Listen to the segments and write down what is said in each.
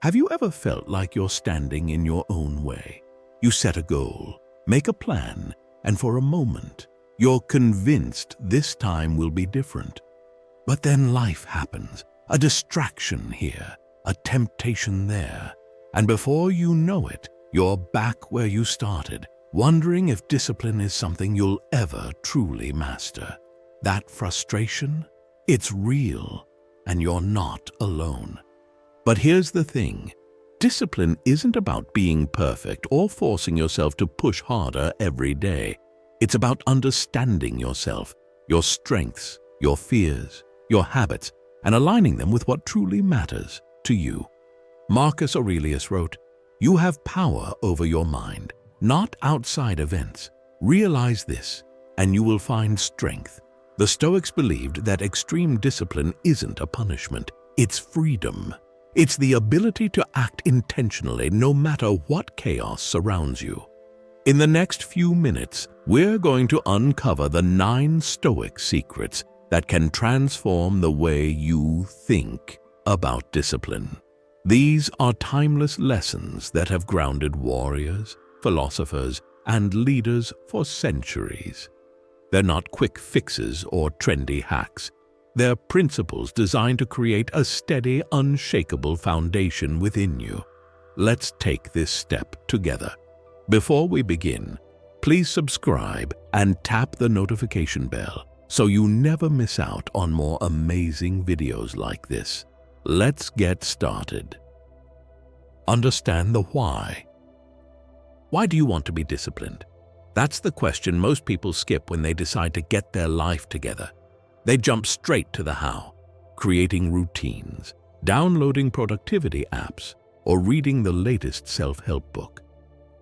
Have you ever felt like you're standing in your own way? You set a goal, make a plan, and for a moment, you're convinced this time will be different. But then life happens, a distraction here, a temptation there, and before you know it, you're back where you started, wondering if discipline is something you'll ever truly master. That frustration? It's real, and you're not alone. But here's the thing. Discipline isn't about being perfect or forcing yourself to push harder every day. It's about understanding yourself, your strengths, your fears, your habits, and aligning them with what truly matters to you. Marcus Aurelius wrote, "You have power over your mind, not outside events. Realize this, and you will find strength." The Stoics believed that extreme discipline isn't a punishment, it's freedom. It's the ability to act intentionally no matter what chaos surrounds you. In the next few minutes, we're going to uncover the 9 Stoic secrets that can transform the way you think about discipline. These are timeless lessons that have grounded warriors, philosophers, and leaders for centuries. They're not quick fixes or trendy hacks. They're principles designed to create a steady, unshakable foundation within you. Let's take this step together. Before we begin, please subscribe and tap the notification bell so you never miss out on more amazing videos like this. Let's get started. Understand the why. Why do you want to be disciplined? That's the question most people skip when they decide to get their life together. They jump straight to the how, creating routines, downloading productivity apps, or reading the latest self-help book.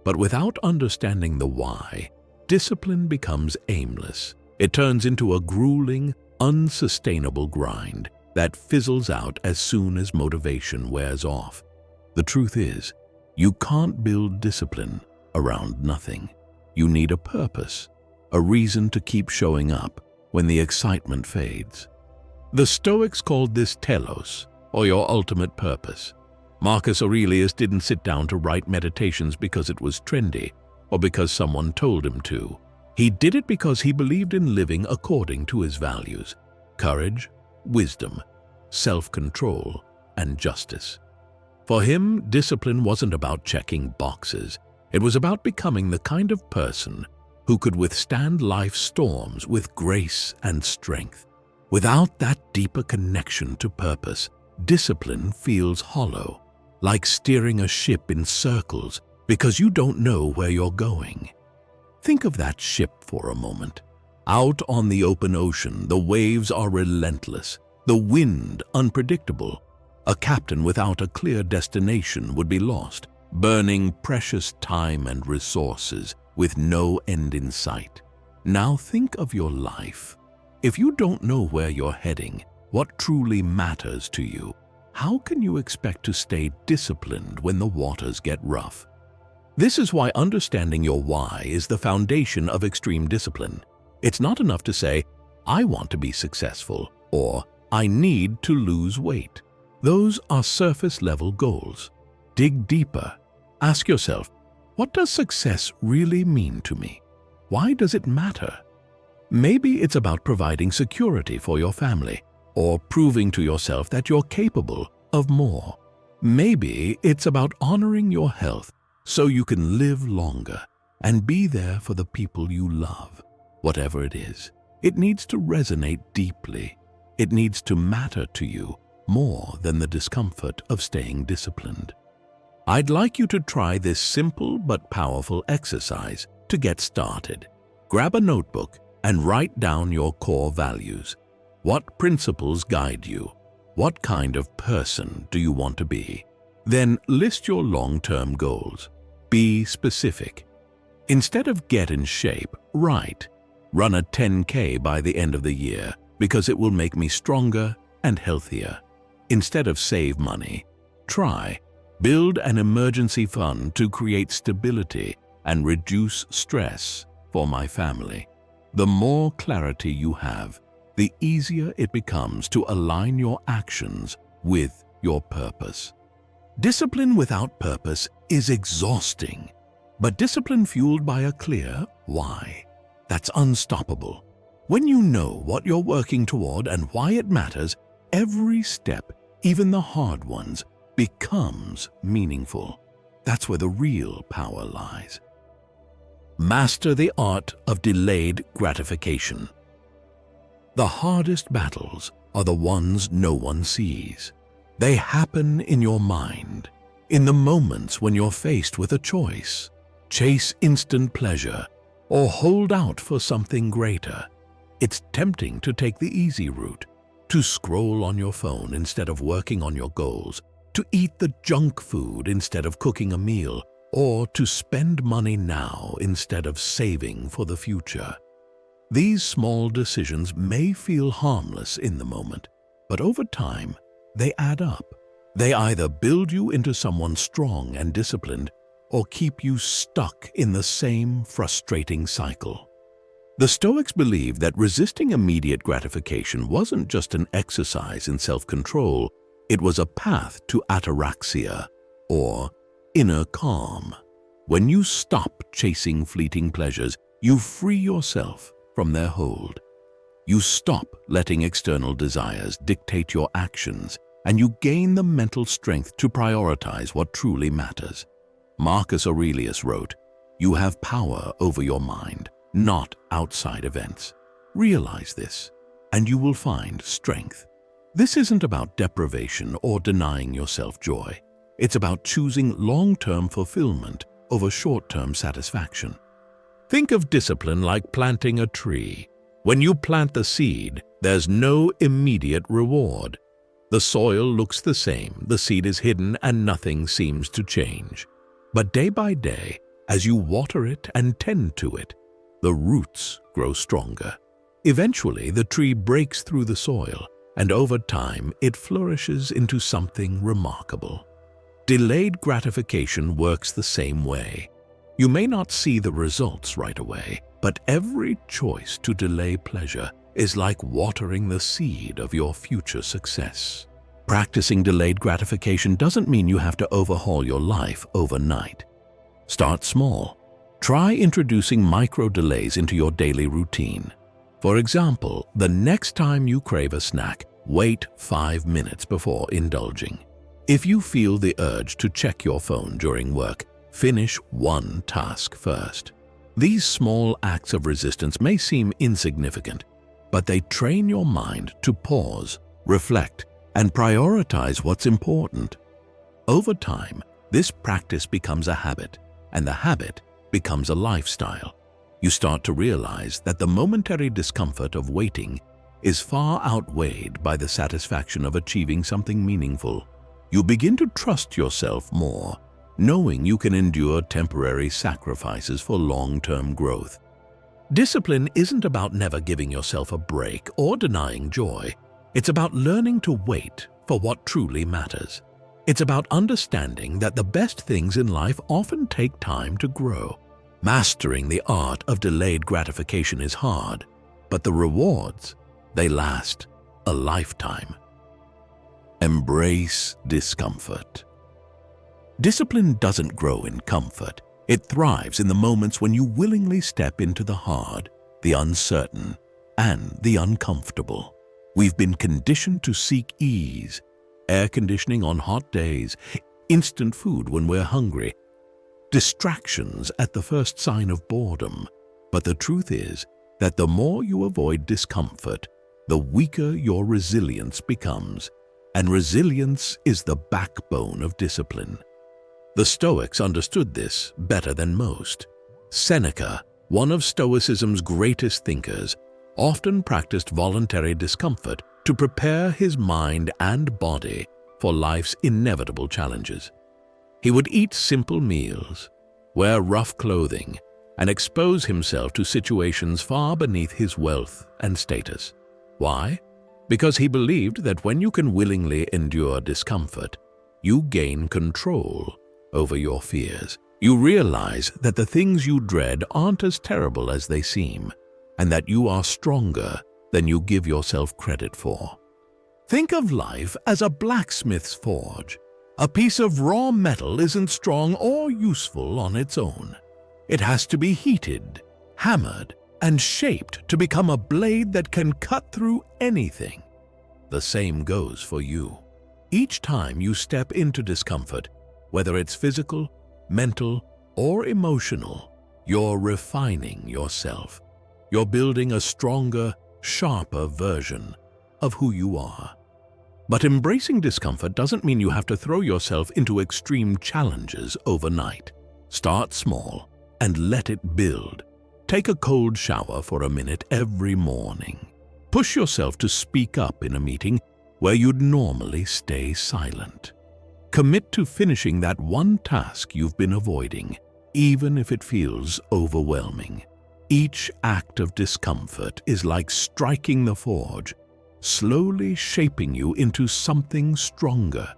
But without understanding the why, discipline becomes aimless. It turns into a grueling, unsustainable grind that fizzles out as soon as motivation wears off. The truth is, you can't build discipline around nothing. You need a purpose, a reason to keep showing up when the excitement fades. The Stoics called this telos, or your ultimate purpose. Marcus Aurelius didn't sit down to write meditations because it was trendy or because someone told him to. He did it because he believed in living according to his values: courage, wisdom, self-control, and justice. For him, discipline wasn't about checking boxes. It was about becoming the kind of person who could withstand life's storms with grace and strength. Without that deeper connection to purpose, discipline feels hollow, like steering a ship in circles because you don't know where you're going. Think of that ship for a moment. Out on the open ocean, the waves are relentless, the wind unpredictable. A captain without a clear destination would be lost, burning precious time and resources with no end in sight. Now think of your life. If you don't know where you're heading, what truly matters to you, how can you expect to stay disciplined when the waters get rough? This is why understanding your why is the foundation of extreme discipline. It's not enough to say, "I want to be successful," or "I need to lose weight." Those are surface-level goals. Dig deeper. Ask yourself, what does success really mean to me? Why does it matter? Maybe it's about providing security for your family or proving to yourself that you're capable of more. Maybe it's about honoring your health so you can live longer and be there for the people you love. Whatever it is, it needs to resonate deeply. It needs to matter to you more than the discomfort of staying disciplined. I'd like you to try this simple but powerful exercise to get started. Grab a notebook and write down your core values. What principles guide you? What kind of person do you want to be? Then list your long-term goals. Be specific. Instead of get in shape, write, "Run a 10K by the end of the year because it will make me stronger and healthier." Instead of save money, try, "Build an emergency fund to create stability and reduce stress for my family." The more clarity you have, the easier it becomes to align your actions with your purpose. Discipline without purpose is exhausting, but discipline fueled by a clear why, that's unstoppable. When you know what you're working toward and why it matters, every step, even the hard ones, becomes meaningful. That's where the real power lies. Master the art of delayed gratification. The hardest battles are the ones no one sees. They happen in your mind, in the moments when you're faced with a choice. Chase instant pleasure or hold out for something greater. It's tempting to take the easy route, to scroll on your phone instead of working on your goals, to eat the junk food instead of cooking a meal, or to spend money now instead of saving for the future. These small decisions may feel harmless in the moment, but over time, they add up. They either build you into someone strong and disciplined, or keep you stuck in the same frustrating cycle. The Stoics believed that resisting immediate gratification wasn't just an exercise in self-control, it was a path to ataraxia, or inner calm. When you stop chasing fleeting pleasures, you free yourself from their hold. You stop letting external desires dictate your actions, and you gain the mental strength to prioritize what truly matters. Marcus Aurelius wrote, "You have power over your mind, not outside events. Realize this, and you will find strength." This isn't about deprivation or denying yourself joy. It's about choosing long-term fulfillment over short-term satisfaction. Think of discipline like planting a tree. When you plant the seed, there's no immediate reward. The soil looks the same, the seed is hidden, and nothing seems to change. But day by day, as you water it and tend to it, the roots grow stronger. Eventually, the tree breaks through the soil, and over time, it flourishes into something remarkable. Delayed gratification works the same way. You may not see the results right away, but every choice to delay pleasure is like watering the seed of your future success. Practicing delayed gratification doesn't mean you have to overhaul your life overnight. Start small. Try introducing micro delays into your daily routine. For example, the next time you crave a snack, wait 5 minutes before indulging. If you feel the urge to check your phone during work, finish one task first. These small acts of resistance may seem insignificant, but they train your mind to pause, reflect, and prioritize what's important. Over time, this practice becomes a habit, and the habit becomes a lifestyle. You start to realize that the momentary discomfort of waiting is far outweighed by the satisfaction of achieving something meaningful. You begin to trust yourself more, knowing you can endure temporary sacrifices for long-term growth. Discipline isn't about never giving yourself a break or denying joy. It's about learning to wait for what truly matters. It's about understanding that the best things in life often take time to grow. Mastering the art of delayed gratification is hard, but the rewards, they last a lifetime. Embrace discomfort. Discipline doesn't grow in comfort. It thrives in the moments when you willingly step into the hard, the uncertain, and the uncomfortable. We've been conditioned to seek ease, air conditioning on hot days, instant food when we're hungry, distractions at the first sign of boredom. But the truth is that the more you avoid discomfort, the weaker your resilience becomes, and resilience is the backbone of discipline. The Stoics understood this better than most. Seneca, one of Stoicism's greatest thinkers, often practiced voluntary discomfort to prepare his mind and body for life's inevitable challenges. He would eat simple meals, wear rough clothing, and expose himself to situations far beneath his wealth and status. Why? Because he believed that when you can willingly endure discomfort, you gain control over your fears. You realize that the things you dread aren't as terrible as they seem, and that you are stronger than you give yourself credit for. Think of life as a blacksmith's forge. A piece of raw metal isn't strong or useful on its own. It has to be heated, hammered, and shaped to become a blade that can cut through anything. The same goes for you. Each time you step into discomfort, whether it's physical, mental, or emotional, you're refining yourself. You're building a stronger, sharper version of who you are. But embracing discomfort doesn't mean you have to throw yourself into extreme challenges overnight. Start small and let it build. Take a cold shower for a minute every morning. Push yourself to speak up in a meeting where you'd normally stay silent. Commit to finishing that one task you've been avoiding, even if it feels overwhelming. Each act of discomfort is like striking the forge, slowly shaping you into something stronger.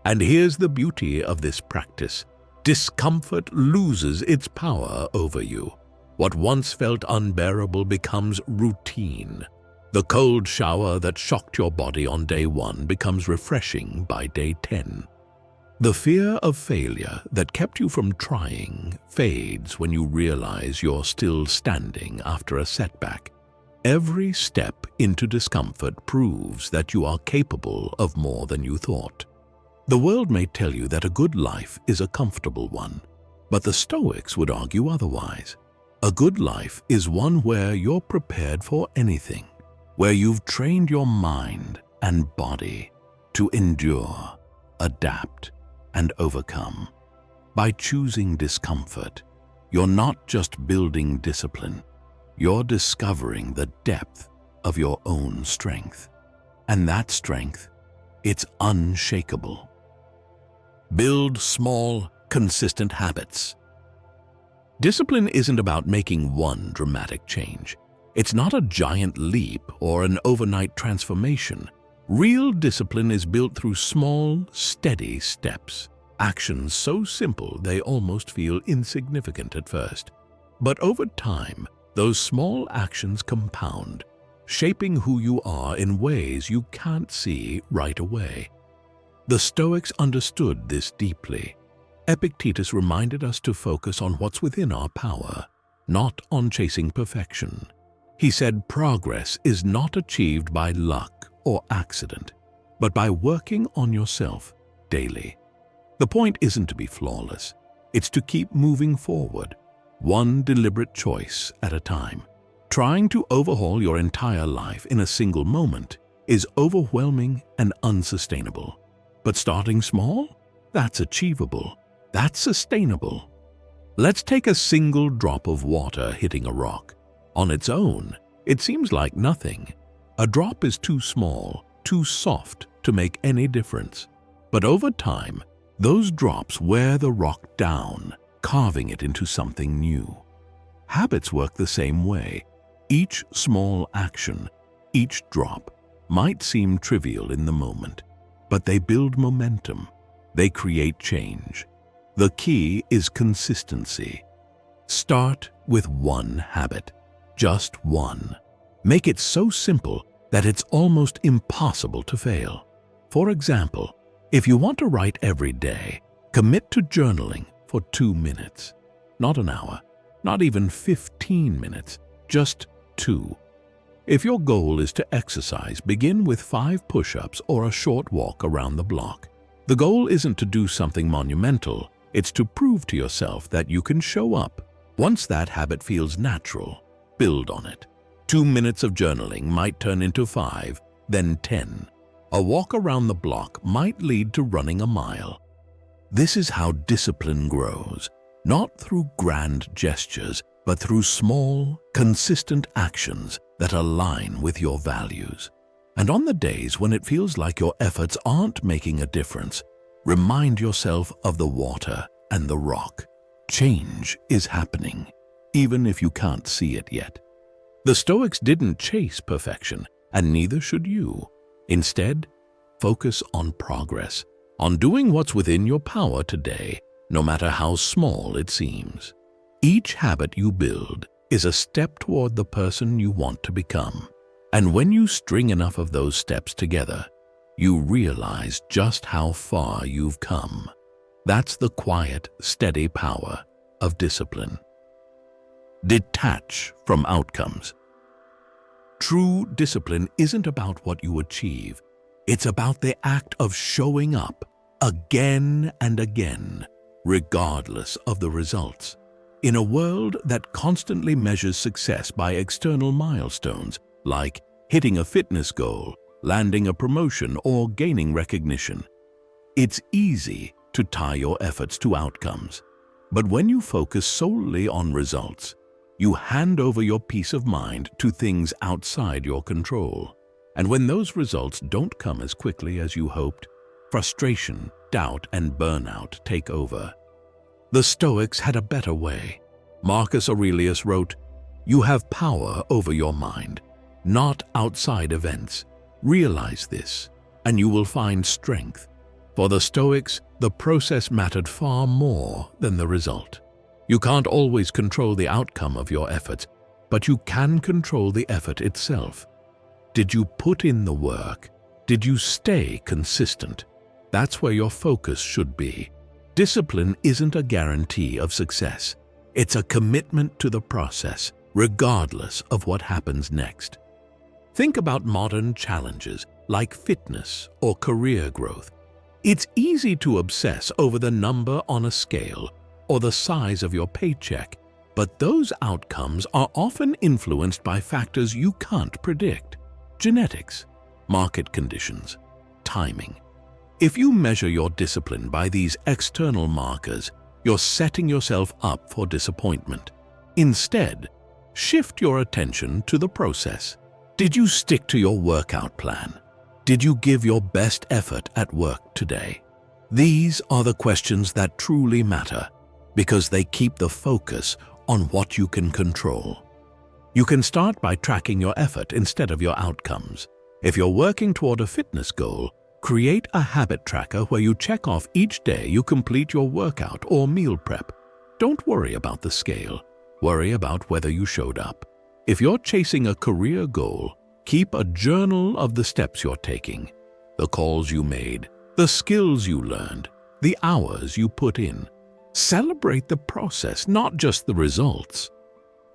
And here's the beauty of this practice. Discomfort loses its power over you. What once felt unbearable becomes routine. The cold shower that shocked your body on day 1 becomes refreshing by day 10. The fear of failure that kept you from trying fades when you realize you're still standing after a setback. Every step into discomfort proves that you are capable of more than you thought. The world may tell you that a good life is a comfortable one, but the Stoics would argue otherwise. A good life is one where you're prepared for anything, where you've trained your mind and body to endure, adapt, and overcome. By choosing discomfort, you're not just building discipline, you're discovering the depth of your own strength. And that strength, it's unshakable. Build small, consistent habits. Discipline isn't about making one dramatic change. It's not a giant leap or an overnight transformation. Real discipline is built through small, steady steps. Actions so simple they almost feel insignificant at first. But over time, those small actions compound, shaping who you are in ways you can't see right away. The Stoics understood this deeply. Epictetus reminded us to focus on what's within our power, not on chasing perfection. He said progress is not achieved by luck or accident, but by working on yourself daily. The point isn't to be flawless, it's to keep moving forward, one deliberate choice at a time. Trying to overhaul your entire life in a single moment is overwhelming and unsustainable. But starting small? That's achievable. That's sustainable. Let's take a single drop of water hitting a rock. On its own, it seems like nothing. A drop is too small, too soft to make any difference. But over time, those drops wear the rock down, carving it into something new. Habits work the same way. Each small action, each drop, might seem trivial in the moment, but they build momentum. They create change. The key is consistency. Start with one habit, just one. Make it so simple that it's almost impossible to fail. For example, if you want to write every day, commit to journaling for 2 minutes. Not an hour, not even 15 minutes, just 2. If your goal is to exercise, begin with 5 push-ups or a short walk around the block. The goal isn't to do something monumental, it's to prove to yourself that you can show up. Once that habit feels natural, build on it. 2 minutes of journaling might turn into 5, then 10. A walk around the block might lead to running a mile. This is how discipline grows, not through grand gestures, but through small, consistent actions that align with your values. And on the days when it feels like your efforts aren't making a difference, remind yourself of the water and the rock. Change is happening, even if you can't see it yet. The Stoics didn't chase perfection, and neither should you. Instead, focus on progress, on doing what's within your power today, no matter how small it seems. Each habit you build is a step toward the person you want to become. And when you string enough of those steps together, you realize just how far you've come. That's the quiet, steady power of discipline. Detach from outcomes. True discipline isn't about what you achieve. It's about the act of showing up again and again, regardless of the results. In a world that constantly measures success by external milestones, like hitting a fitness goal, landing a promotion, or gaining recognition, it's easy to tie your efforts to outcomes. But when you focus solely on results, you hand over your peace of mind to things outside your control. And when those results don't come as quickly as you hoped, frustration, doubt, and burnout take over. The Stoics had a better way. Marcus Aurelius wrote, "You have power over your mind, not outside events. Realize this, and you will find strength." For the Stoics, the process mattered far more than the result. You can't always control the outcome of your efforts, but you can control the effort itself. Did you put in the work? Did you stay consistent? That's where your focus should be. Discipline isn't a guarantee of success. It's a commitment to the process, regardless of what happens next. Think about modern challenges like fitness or career growth. It's easy to obsess over the number on a scale or the size of your paycheck, but those outcomes are often influenced by factors you can't predict. Genetics, market conditions, timing. If you measure your discipline by these external markers, you're setting yourself up for disappointment. Instead, shift your attention to the process. Did you stick to your workout plan? Did you give your best effort at work today? These are the questions that truly matter, because they keep the focus on what you can control. You can start by tracking your effort instead of your outcomes. If you're working toward a fitness goal, create a habit tracker where you check off each day you complete your workout or meal prep. Don't worry about the scale. Worry about whether you showed up. If you're chasing a career goal, keep a journal of the steps you're taking, the calls you made, the skills you learned, the hours you put in. Celebrate the process, not just the results.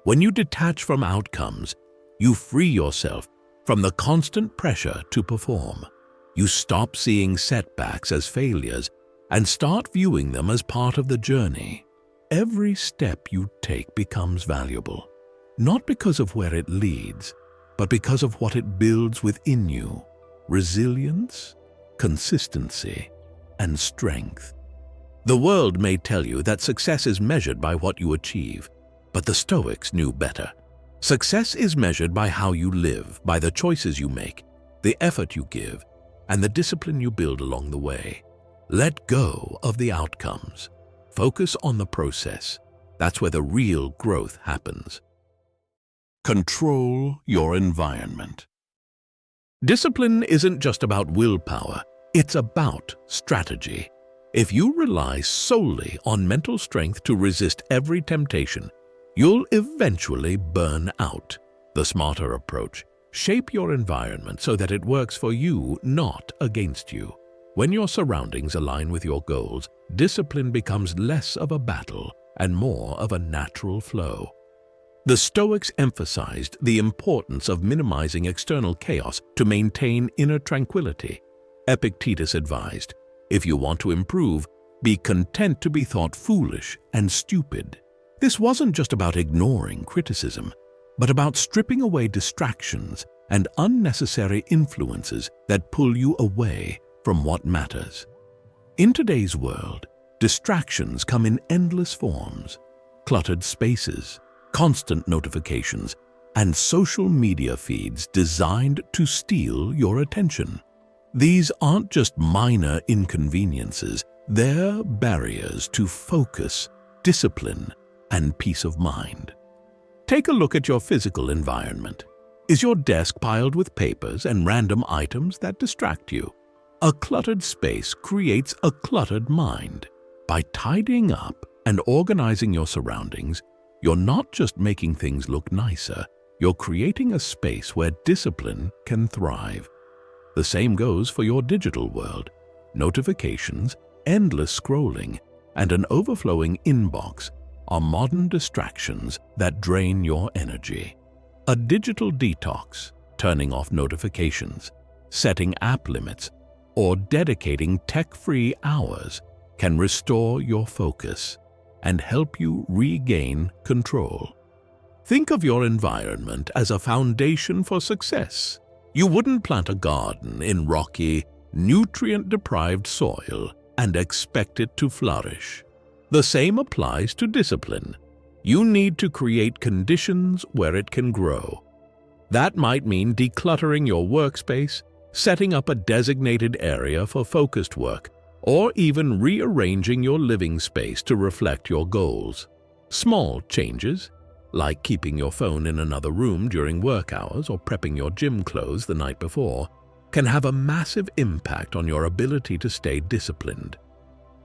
When you detach from outcomes, you free yourself from the constant pressure to perform. You stop seeing setbacks as failures and start viewing them as part of the journey. Every step you take becomes valuable, not because of where it leads, but because of what it builds within you: resilience, consistency, and strength. The world may tell you that success is measured by what you achieve, but the Stoics knew better. Success is measured by how you live, by the choices you make, the effort you give, and the discipline you build along the way. Let go of the outcomes. Focus on the process. That's where the real growth happens. Control your environment. Discipline isn't just about willpower, it's about strategy. If you rely solely on mental strength to resist every temptation, you'll eventually burn out. The smarter approach: shape your environment so that it works for you, not against you. When your surroundings align with your goals, discipline becomes less of a battle and more of a natural flow. The Stoics emphasized the importance of minimizing external chaos to maintain inner tranquility. Epictetus advised, "If you want to improve, be content to be thought foolish and stupid." This wasn't just about ignoring criticism, but about stripping away distractions and unnecessary influences that pull you away from what matters. In today's world, distractions come in endless forms: cluttered spaces, constant notifications, and social media feeds designed to steal your attention. These aren't just minor inconveniences, they're barriers to focus, discipline, and peace of mind. Take a look at your physical environment. Is your desk piled with papers and random items that distract you? A cluttered space creates a cluttered mind. By tidying up and organizing your surroundings, you're not just making things look nicer, you're creating a space where discipline can thrive. The same goes for your digital world. Notifications, endless scrolling, and an overflowing inbox are modern distractions that drain your energy. A digital detox, turning off notifications, setting app limits, or dedicating tech-free hours can restore your focus and help you regain control. Think of your environment as a foundation for success. You wouldn't plant a garden in rocky, nutrient-deprived soil and expect it to flourish. The same applies to discipline. You need to create conditions where it can grow. That might mean decluttering your workspace, setting up a designated area for focused work, or even rearranging your living space to reflect your goals. Small changes, like keeping your phone in another room during work hours or prepping your gym clothes the night before, can have a massive impact on your ability to stay disciplined.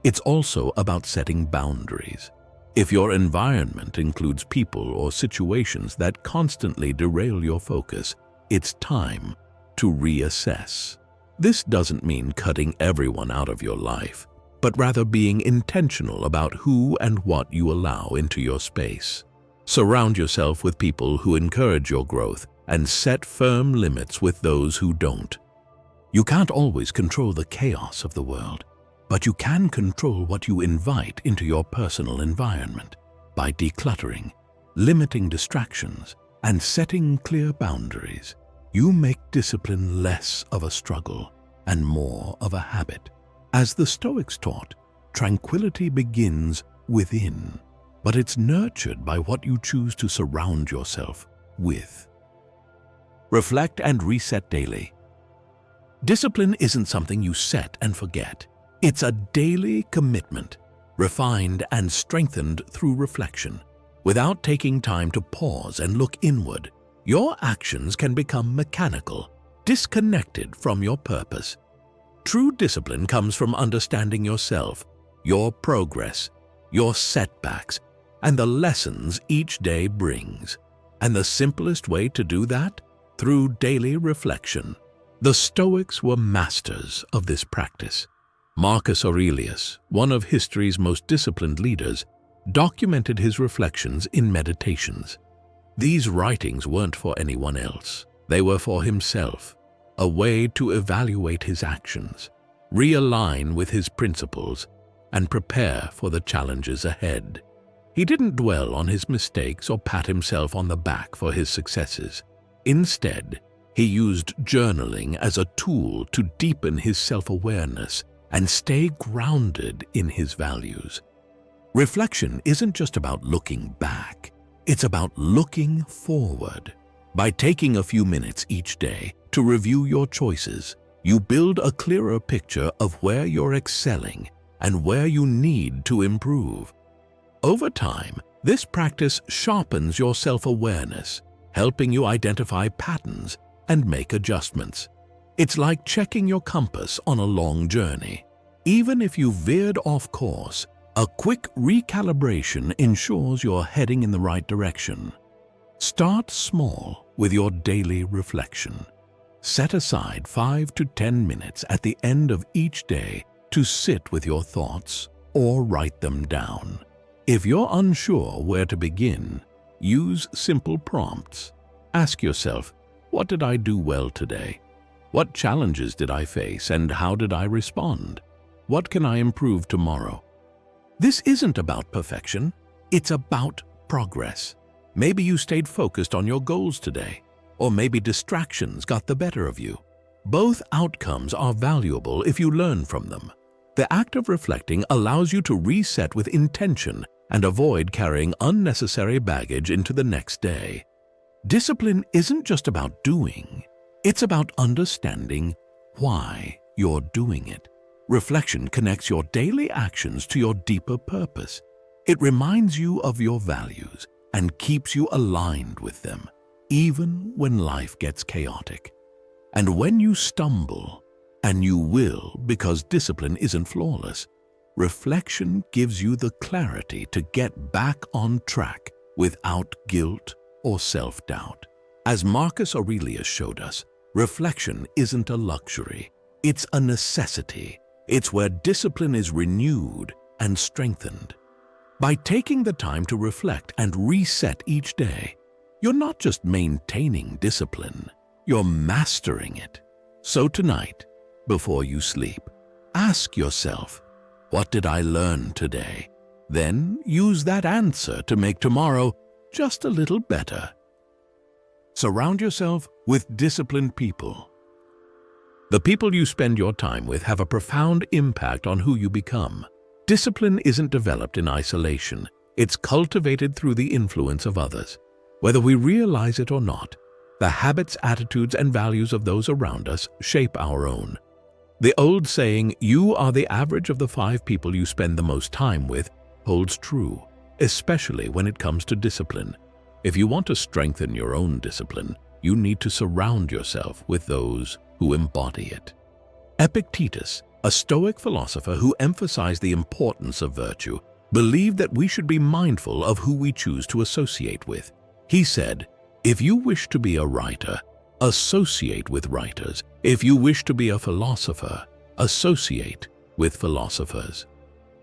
It's also about setting boundaries. If your environment includes people or situations that constantly derail your focus, it's time to reassess. This doesn't mean cutting everyone out of your life, but rather being intentional about who and what you allow into your space. Surround yourself with people who encourage your growth and set firm limits with those who don't. You can't always control the chaos of the world, but you can control what you invite into your personal environment by decluttering, limiting distractions, and setting clear boundaries. You make discipline less of a struggle and more of a habit. As the Stoics taught, tranquility begins within, but it's nurtured by what you choose to surround yourself with. Reflect and reset daily. Discipline isn't something you set and forget. It's a daily commitment, refined and strengthened through reflection. Without taking time to pause and look inward, your actions can become mechanical, disconnected from your purpose. True discipline comes from understanding yourself, your progress, your setbacks, and the lessons each day brings. And the simplest way to do that? Through daily reflection. The Stoics were masters of this practice. Marcus Aurelius, one of history's most disciplined leaders, documented his reflections in meditations. These writings weren't for anyone else. They were for himself, a way to evaluate his actions, realign with his principles, and prepare for the challenges ahead. He didn't dwell on his mistakes or pat himself on the back for his successes. Instead, he used journaling as a tool to deepen his self-awareness and stay grounded in his values. Reflection isn't just about looking back, it's about looking forward. By taking a few minutes each day to review your choices, you build a clearer picture of where you're excelling and where you need to improve. Over time, this practice sharpens your self-awareness, helping you identify patterns and make adjustments. It's like checking your compass on a long journey. Even if you veered off course, a quick recalibration ensures you're heading in the right direction. Start small with your daily reflection. Set aside 5 to 10 minutes at the end of each day to sit with your thoughts or write them down. If you're unsure where to begin, use simple prompts. Ask yourself, what did I do well today? What challenges did I face and how did I respond? What can I improve tomorrow? This isn't about perfection, it's about progress. Maybe you stayed focused on your goals today, or maybe distractions got the better of you. Both outcomes are valuable if you learn from them. The act of reflecting allows you to reset with intention and avoid carrying unnecessary baggage into the next day. Discipline isn't just about doing, it's about understanding why you're doing it. Reflection connects your daily actions to your deeper purpose. It reminds you of your values and keeps you aligned with them, even when life gets chaotic. And when you stumble, and you will because discipline isn't flawless, reflection gives you the clarity to get back on track without guilt or self-doubt. As Marcus Aurelius showed us, Reflection isn't a luxury, it's a necessity. It's where discipline is renewed and strengthened. By taking the time to reflect and reset each day, you're not just maintaining discipline, you're mastering it. So tonight, before you sleep, ask yourself, what did I learn today? Then use that answer to make tomorrow just a little better. Surround yourself with disciplined people. The people you spend your time with have a profound impact on who you become. Discipline isn't developed in isolation. It's cultivated through the influence of others. Whether we realize it or not, the habits, attitudes, and values of those around us shape our own. The old saying, "You are the average of the 5 people you spend the most time with," holds true, especially when it comes to discipline. If you want to strengthen your own discipline, you need to surround yourself with those who embody it. Epictetus, a Stoic philosopher who emphasized the importance of virtue, believed that we should be mindful of who we choose to associate with. He said, "If you wish to be a writer, associate with writers. If you wish to be a philosopher, associate with philosophers."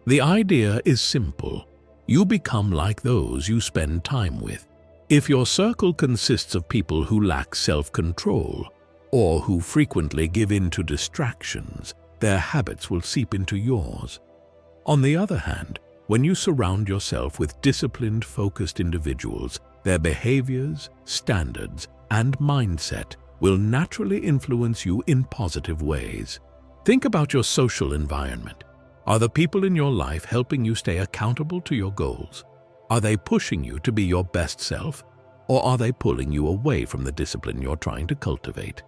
The idea is simple. You become like those you spend time with. If your circle consists of people who lack self-control or who frequently give in to distractions, their habits will seep into yours. On the other hand, when you surround yourself with disciplined, focused individuals, their behaviors, standards, and mindset will naturally influence you in positive ways. Think about your social environment. Are the people in your life helping you stay accountable to your goals? Are they pushing you to be your best self, or are they pulling you away from the discipline you're trying to cultivate?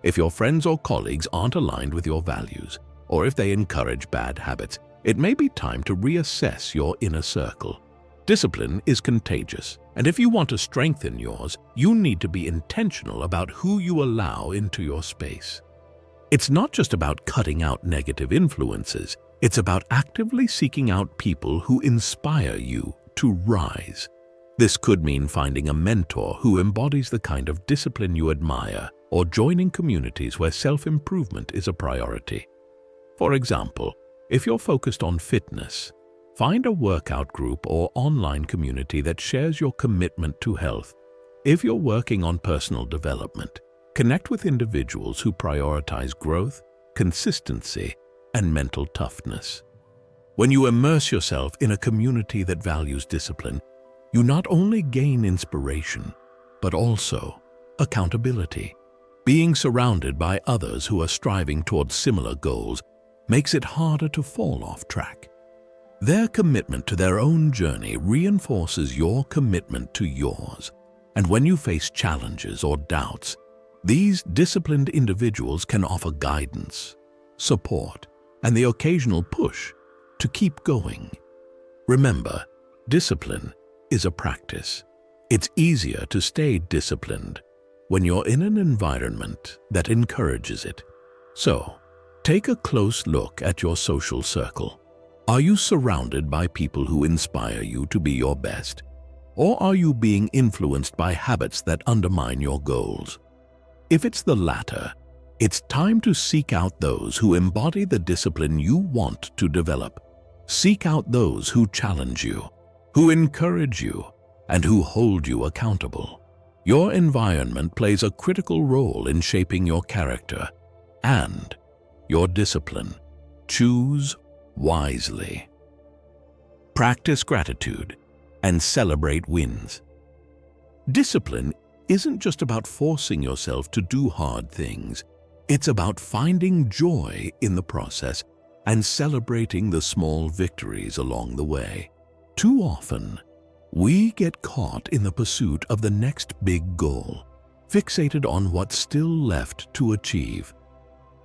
If your friends or colleagues aren't aligned with your values, or if they encourage bad habits, it may be time to reassess your inner circle. Discipline is contagious, and if you want to strengthen yours, you need to be intentional about who you allow into your space. It's not just about cutting out negative influences, it's about actively seeking out people who inspire you to rise. This could mean finding a mentor who embodies the kind of discipline you admire, or joining communities where self-improvement is a priority. For example, if you're focused on fitness, find a workout group or online community that shares your commitment to health. If you're working on personal development, connect with individuals who prioritize growth, consistency, and mental toughness. When you immerse yourself in a community that values discipline, you not only gain inspiration, but also accountability. Being surrounded by others who are striving towards similar goals makes it harder to fall off track. Their commitment to their own journey reinforces your commitment to yours. And when you face challenges or doubts, these disciplined individuals can offer guidance, support, and the occasional push to keep going. Remember, discipline is a practice. It's easier to stay disciplined when you're in an environment that encourages it. So, take a close look at your social circle. Are you surrounded by people who inspire you to be your best? Or are you being influenced by habits that undermine your goals? If it's the latter, it's time to seek out those who embody the discipline you want to develop. Seek out those who challenge you, who encourage you, and who hold you accountable. Your environment plays a critical role in shaping your character and your discipline. Choose wisely. Practice gratitude and celebrate wins. Discipline isn't just about forcing yourself to do hard things. It's about finding joy in the process and celebrating the small victories along the way. Too often, we get caught in the pursuit of the next big goal, fixated on what's still left to achieve.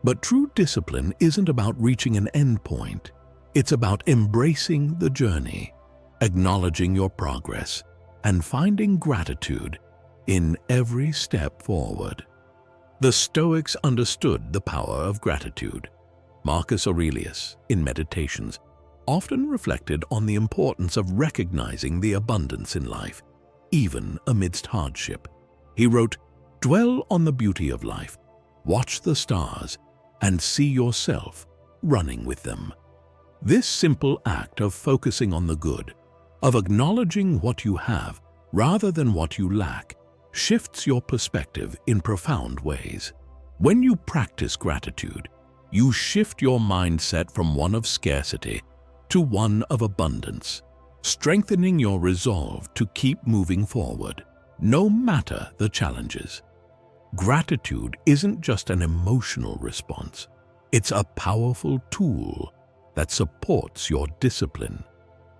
But true discipline isn't about reaching an endpoint. It's about embracing the journey, acknowledging your progress, and finding gratitude in every step forward. The Stoics understood the power of gratitude. Marcus Aurelius, in Meditations, often reflected on the importance of recognizing the abundance in life, even amidst hardship. He wrote, "Dwell on the beauty of life, watch the stars, and see yourself running with them. This simple act of focusing on the good, of acknowledging what you have rather than what you lack, shifts your perspective in profound ways. When you practice gratitude, you shift your mindset from one of scarcity to one of abundance, strengthening your resolve to keep moving forward, no matter the challenges. Gratitude isn't just an emotional response. It's a powerful tool that supports your discipline.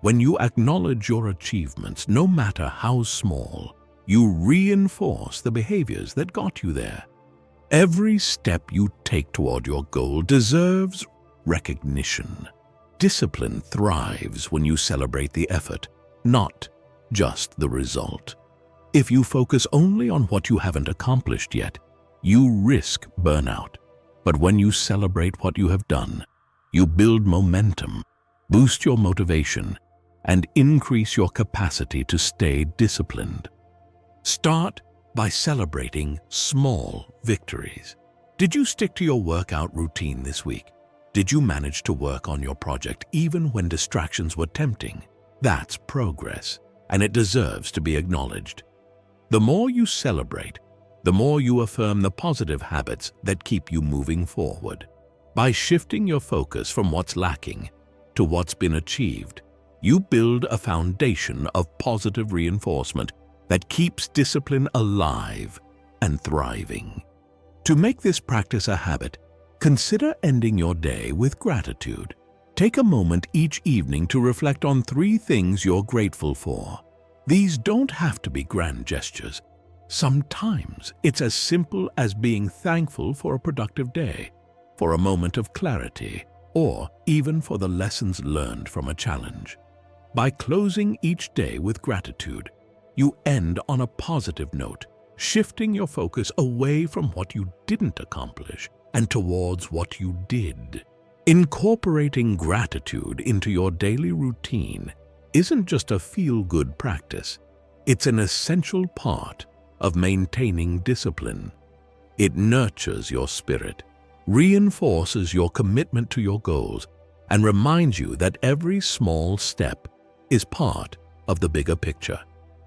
When you acknowledge your achievements, no matter how small, you reinforce the behaviors that got you there. Every step you take toward your goal deserves recognition. Discipline thrives when you celebrate the effort, not just the result. If you focus only on what you haven't accomplished yet, you risk burnout. But when you celebrate what you have done, you build momentum, boost your motivation, and increase your capacity to stay disciplined. Start by celebrating small victories. Did you stick to your workout routine this week? Did you manage to work on your project even when distractions were tempting? That's progress, and it deserves to be acknowledged. The more you celebrate, the more you affirm the positive habits that keep you moving forward. By shifting your focus from what's lacking to what's been achieved, you build a foundation of positive reinforcement that keeps discipline alive and thriving. To make this practice a habit, consider ending your day with gratitude. Take a moment each evening to reflect on 3 things you're grateful for. These don't have to be grand gestures. Sometimes it's as simple as being thankful for a productive day, for a moment of clarity, or even for the lessons learned from a challenge. By closing each day with gratitude, you end on a positive note, shifting your focus away from what you didn't accomplish and towards what you did. Incorporating gratitude into your daily routine isn't just a feel-good practice. It's an essential part of maintaining discipline. It nurtures your spirit, reinforces your commitment to your goals, and reminds you that every small step is part of the bigger picture.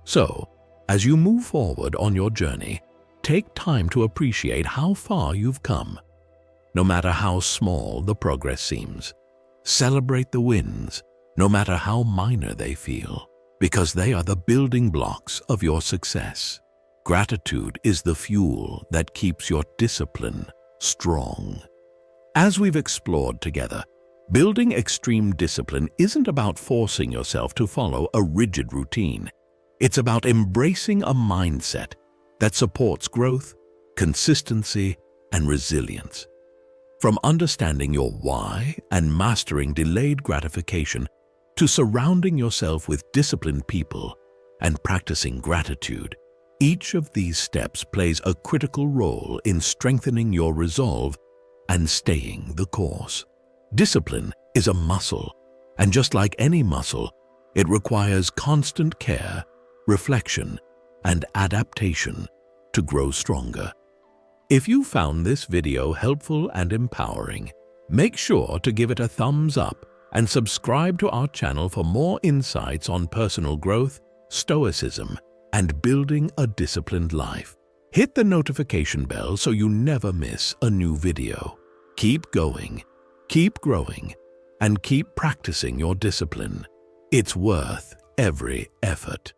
So, as you move forward on your journey, take time to appreciate how far you've come. No matter how small the progress seems, celebrate the wins, no matter how minor they feel, because they are the building blocks of your success. Gratitude is the fuel that keeps your discipline strong. As we've explored together, building extreme discipline isn't about forcing yourself to follow a rigid routine. It's about embracing a mindset that supports growth, consistency, and resilience. From understanding your why and mastering delayed gratification to surrounding yourself with disciplined people and practicing gratitude, each of these steps plays a critical role in strengthening your resolve and staying the course. Discipline is a muscle, and just like any muscle, it requires constant care, reflection, and adaptation to grow stronger. If you found this video helpful and empowering, make sure to give it a thumbs up and subscribe to our channel for more insights on personal growth, stoicism, and building a disciplined life. Hit the notification bell so you never miss a new video. Keep going, keep growing, and keep practicing your discipline. It's worth every effort.